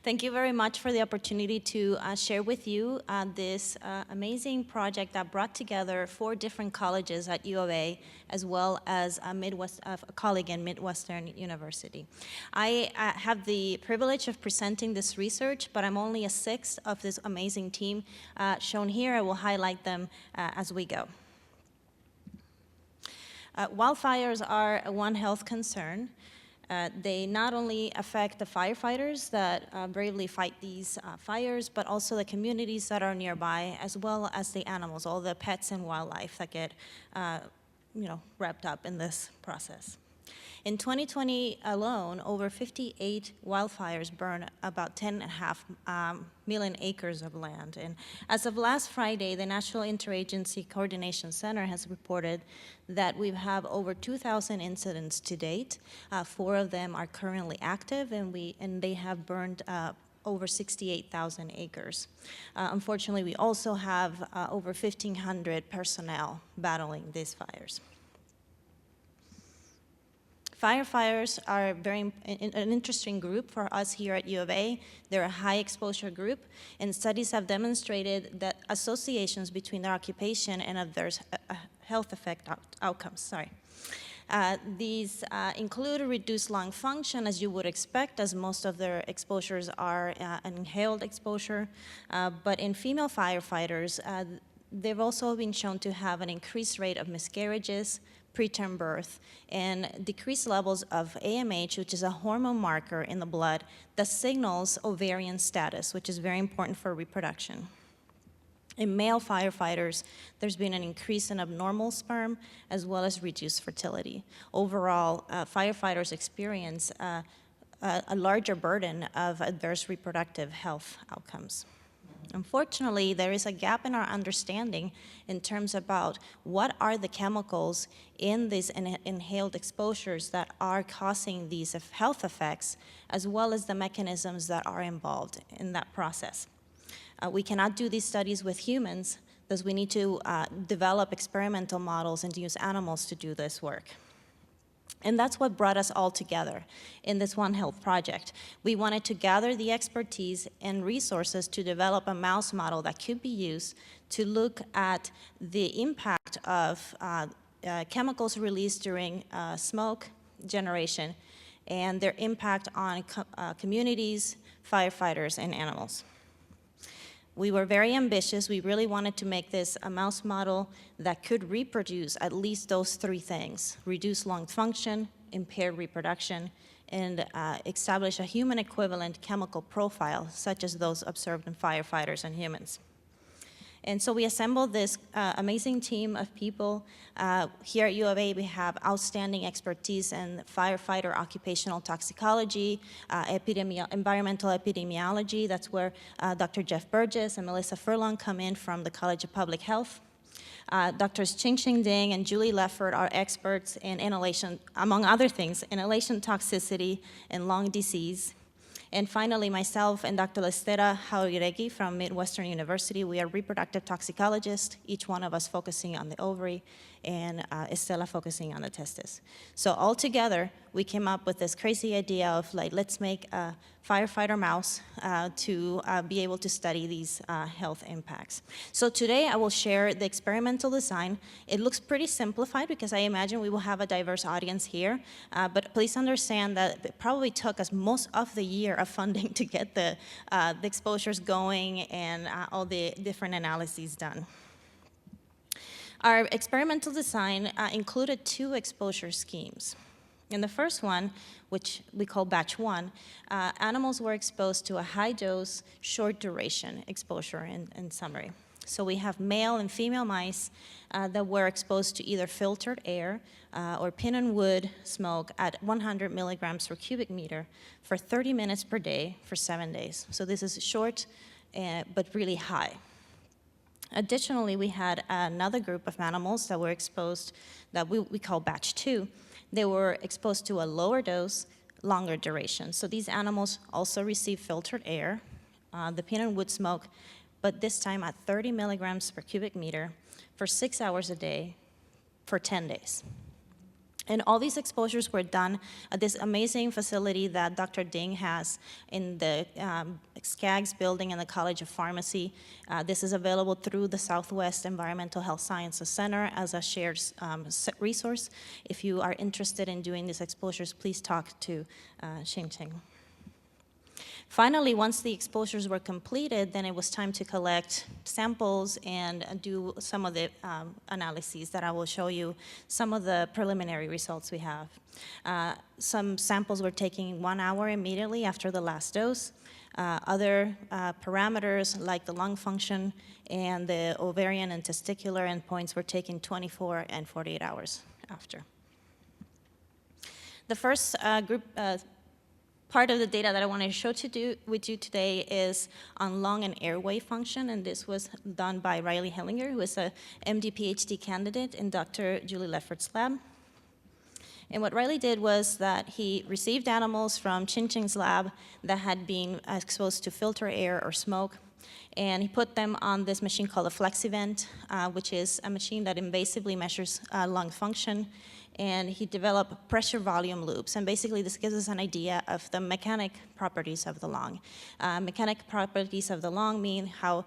Thank you very much for the opportunity to share with you this amazing project that brought together 4 different colleges at U of A, as well as a colleague in Midwestern University. I have the privilege of presenting this research, but I'm only a 6th of this amazing team shown here. I will highlight them as we go. Wildfires are a One Health concern. They not only affect the firefighters that bravely fight these fires, but also the communities that are nearby, as well as the animals, all the pets and wildlife that get wrapped up in this process. In 2020 alone, over 58 wildfires burned about 10.5 million acres of land. And as of last Friday, the National Interagency Coordination Center has reported that we have over 2,000 incidents to date. 4 of them are currently active, and they have burned over 68,000 acres. Unfortunately, we also have over 1,500 personnel battling these fires. Firefighters are an interesting group for us here at U of A. They're a high exposure group, and studies have demonstrated that associations between their occupation and adverse health outcomes. These include reduced lung function, as you would expect, as most of their exposures are an inhaled exposure. But in female firefighters, they've also been shown to have an increased rate of miscarriages, preterm birth, and decreased levels of AMH, which is a hormone marker in the blood that signals ovarian status, which is very important for reproduction. In male firefighters, there's been an increase in abnormal sperm as well as reduced fertility. Overall, firefighters experience a larger burden of adverse reproductive health outcomes. Unfortunately, there is a gap in our understanding in terms about what are the chemicals in these inhaled exposures that are causing these health effects, as well as the mechanisms that are involved in that process. We cannot do these studies with humans, thus we need to develop experimental models and use animals to do this work. And that's what brought us all together in this One Health project. We wanted to gather the expertise and resources to develop a mouse model that could be used to look at the impact of chemicals released during smoke generation and their impact on communities, firefighters, and animals. We were very ambitious. We really wanted to make this a mouse model that could reproduce at least those 3 things: reduce lung function, impair reproduction, and establish a human equivalent chemical profile, such as those observed in firefighters and humans. And so we assembled this amazing team of people. Here at U of A, we have outstanding expertise in firefighter occupational toxicology, environmental epidemiology. That's where Dr. Jeff Burgess and Melissa Furlong come in from the College of Public Health. Drs. Ching Ding and Julie Leffert are experts in inhalation, among other things, inhalation toxicity and lung disease. And finally, myself and Dr. Estela Jauregui from Midwestern University, we are reproductive toxicologists, each one of us focusing on the ovary, and Estela focusing on the testis. So all together, we came up with this crazy idea of, like, let's make a firefighter mouse to be able to study these health impacts. So today, I will share the experimental design. It looks pretty simplified because I imagine we will have a diverse audience here, but please understand that it probably took us most of the year of funding to get the exposures going and all the different analyses done. Our experimental design included 2 exposure schemes. In the first one, which we call batch 1, animals were exposed to a high-dose, short-duration exposure in summary. So we have male and female mice that were exposed to either filtered air or pin and wood smoke at 100 milligrams per cubic meter for 30 minutes per day for 7 days. So this is short, but really high. Additionally, we had another group of animals that were exposed that we call batch 2. They were exposed to a lower dose, longer duration. So these animals also received filtered air, the pin and wood smoke, but this time at 30 milligrams per cubic meter for 6 hours a day for 10 days. And all these exposures were done at this amazing facility that Dr. Ding has in the SCAGS building in the College of Pharmacy. This is available through the Southwest Environmental Health Sciences Center as a shared resource. If you are interested in doing these exposures, please talk to Xing. Finally, once the exposures were completed, then it was time to collect samples and do some of the analyses that I will show you, some of the preliminary results we have. Some samples were taken 1 hour immediately after the last dose. Other parameters like the lung function and the ovarian and testicular endpoints were taken 24 and 48 hours after. The first part of the data that I wanted to show with you today is on lung and airway function, and this was done by Riley Hellinger, who is a MD PhD candidate in Dr. Julie Lefferts' lab. And what Riley did was that he received animals from Xing's lab that had been exposed to filter air or smoke, and he put them on this machine called a FlexiVent, which is a machine that invasively measures lung function. And he developed pressure volume loops. And basically, this gives us an idea of the mechanic properties of the lung. Mechanic properties of the lung mean how,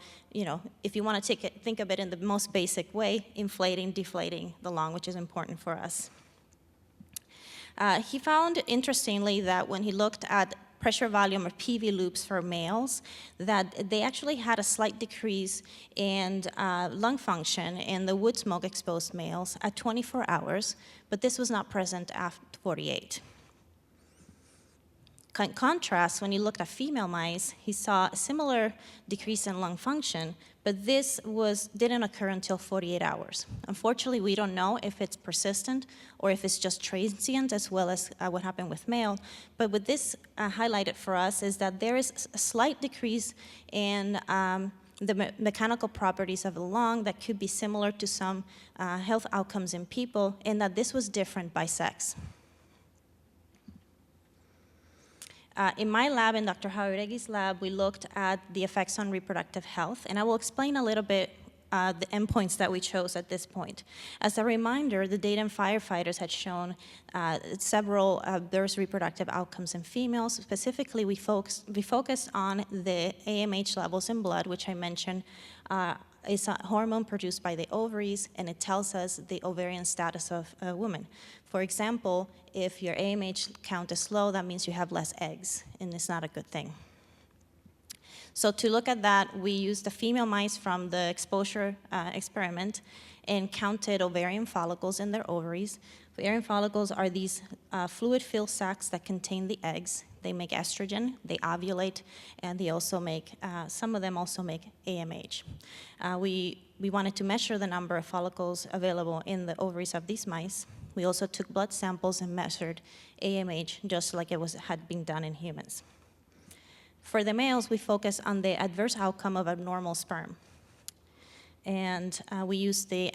if you want to think of it in the most basic way, inflating, deflating the lung, which is important for us. He found, interestingly, that when he looked at pressure volume or PV loops for males, that they actually had a slight decrease in lung function in the wood smoke exposed males at 24 hours, but this was not present after 48. In contrast, when he looked at female mice, he saw a similar decrease in lung function, but this didn't occur until 48 hours. Unfortunately, we don't know if it's persistent or if it's just transient, as well as what happened with male. But what this highlighted for us is that there is a slight decrease in the mechanical properties of the lung that could be similar to some health outcomes in people, and that this was different by sex. In my lab, in Dr. Jauregui's lab, we looked at the effects on reproductive health, and I will explain a little bit the endpoints that we chose at this point. As a reminder, the data in firefighters had shown several adverse reproductive outcomes in females. Specifically, we focused on the AMH levels in blood, which I mentioned is a hormone produced by the ovaries, and it tells us the ovarian status of a woman. For example, if your AMH count is low, that means you have less eggs, and it's not a good thing. So to look at that, we used the female mice from the exposure experiment and counted ovarian follicles in their ovaries. Ovarian follicles are these fluid-filled sacs that contain the eggs. They make estrogen, they ovulate, and they also make, some of them also make AMH. We wanted to measure the number of follicles available in the ovaries of these mice. We also took blood samples and measured AMH just like it had been done in humans. For the males, we focused on the adverse outcome of abnormal sperm. And we used the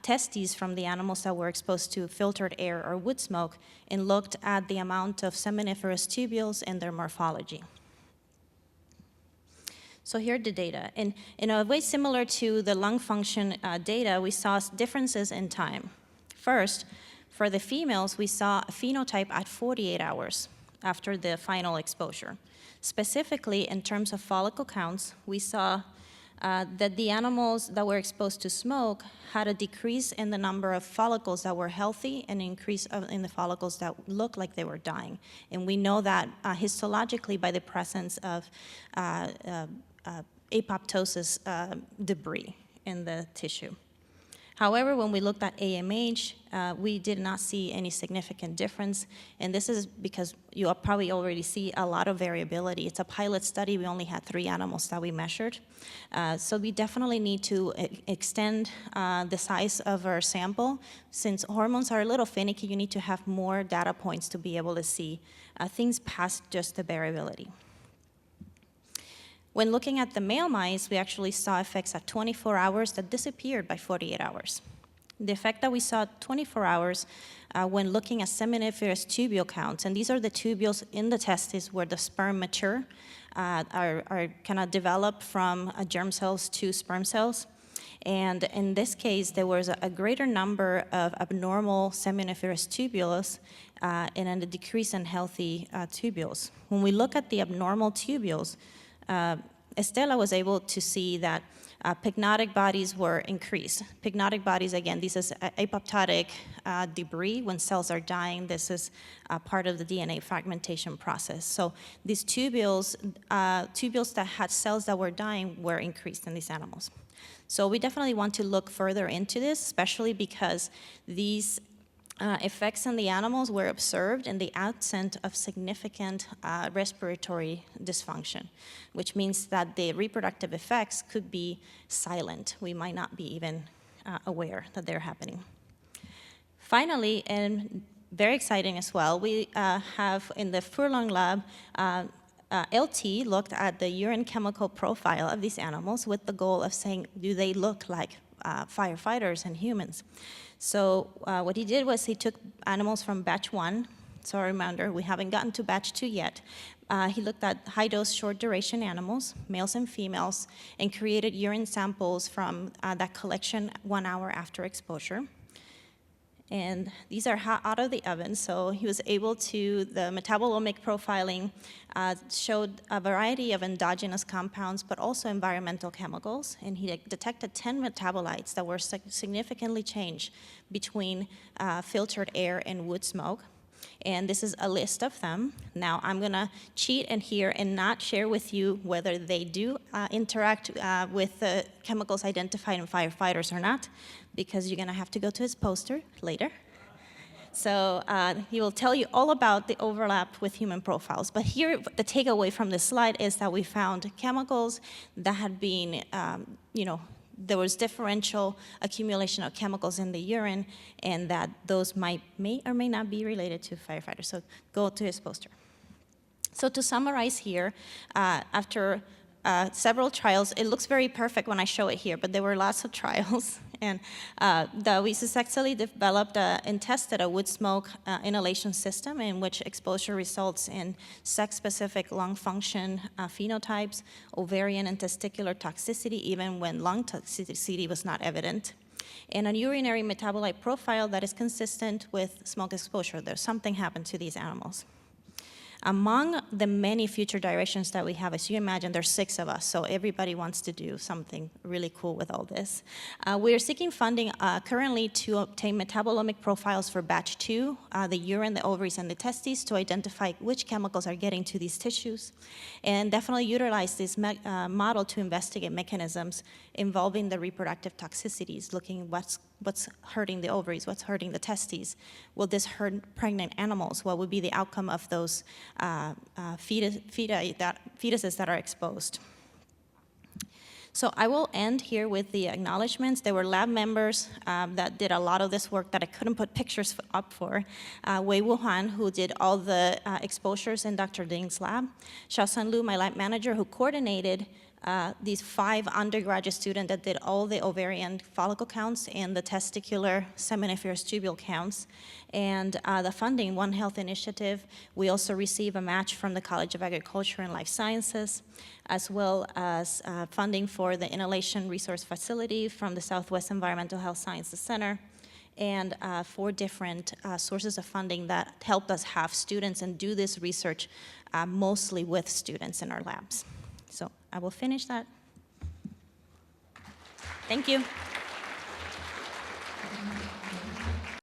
testes from the animals that were exposed to filtered air or wood smoke and looked at the amount of seminiferous tubules and their morphology. So here are the data. And in a way similar to the lung function data, we saw differences in time. First, for the females, we saw a phenotype at 48 hours after the final exposure. Specifically, in terms of follicle counts, we saw that the animals that were exposed to smoke had a decrease in the number of follicles that were healthy and an increase in the follicles that looked like they were dying. And we know that histologically by the presence of apoptosis debris in the tissue. However, when we looked at AMH, we did not see any significant difference, and this is because you probably already see a lot of variability. It's a pilot study. We only had 3 animals that we measured. So we definitely need to extend the size of our sample. Since hormones are a little finicky, you need to have more data points to be able to see things past just the variability. When looking at the male mice, we actually saw effects at 24 hours that disappeared by 48 hours. The effect that we saw at 24 hours when looking at seminiferous tubule counts, and these are the tubules in the testes where the sperm mature, are kind of developed from germ cells to sperm cells. And in this case, there was a greater number of abnormal seminiferous tubules and a decrease in healthy tubules. When we look at the abnormal tubules, Estela was able to see that pyknotic bodies were increased. Pyknotic bodies, again, this is apoptotic debris. When cells are dying, this is part of the DNA fragmentation process. So these tubules that had cells that were dying were increased in these animals. So we definitely want to look further into this, especially because these effects in the animals were observed in the absence of significant respiratory dysfunction, which means that the reproductive effects could be silent. We might not be even aware that they're happening. Finally, and very exciting as well, we have in the Furlong lab, LT looked at the urine chemical profile of these animals with the goal of saying, do they look like firefighters and humans? So what he did was he took animals from batch 1. So a reminder, we haven't gotten to batch 2 yet. He looked at high-dose, short-duration animals, males and females, and created urine samples from that collection 1 hour after exposure. And these are hot out of the oven, so he was able to, the metabolomic profiling showed a variety of endogenous compounds, but also environmental chemicals, and he detected 10 metabolites that were significantly changed between filtered air and wood smoke. And this is a list of them. Now, I'm gonna cheat in here and not share with you whether they do interact with the chemicals identified in firefighters or not, because you're gonna have to go to his poster later. So he will tell you all about the overlap with human profiles. But here, the takeaway from this slide is that we found chemicals that had been, there was differential accumulation of chemicals in the urine, and that those may or may not be related to firefighters. So go to his poster. So to summarize here, after several trials, it looks very perfect when I show it here, but there were lots of trials. And we successfully developed and tested a wood smoke inhalation system in which exposure results in sex-specific lung function phenotypes, ovarian and testicular toxicity, even when lung toxicity was not evident, and a urinary metabolite profile that is consistent with smoke exposure. There's something happened to these animals. Among the many future directions that we have, as you imagine, there's 6 of us, so everybody wants to do something really cool with all this. We are seeking funding currently to obtain metabolomic profiles for batch 2, the urine, the ovaries, and the testes, to identify which chemicals are getting to these tissues, and definitely utilize this model to investigate mechanisms involving the reproductive toxicities, looking what's hurting the ovaries, what's hurting the testes. Will this hurt pregnant animals? What would be the outcome of those fetuses that are exposed? So I will end here with the acknowledgements. There were lab members that did a lot of this work that I couldn't put pictures up for. Wei Wuhan, who did all the exposures in Dr. Ding's lab. Xiaosan Lu, my lab manager, who coordinated these 5 undergraduate students that did all the ovarian follicle counts and the testicular seminiferous tubule counts. And the funding, One Health Initiative, we also receive a match from the College of Agriculture and Life Sciences, as well as funding for the Inhalation Resource Facility from the Southwest Environmental Health Sciences Center, and 4 different sources of funding that helped us have students and do this research mostly with students in our labs. So I will finish that. Thank you.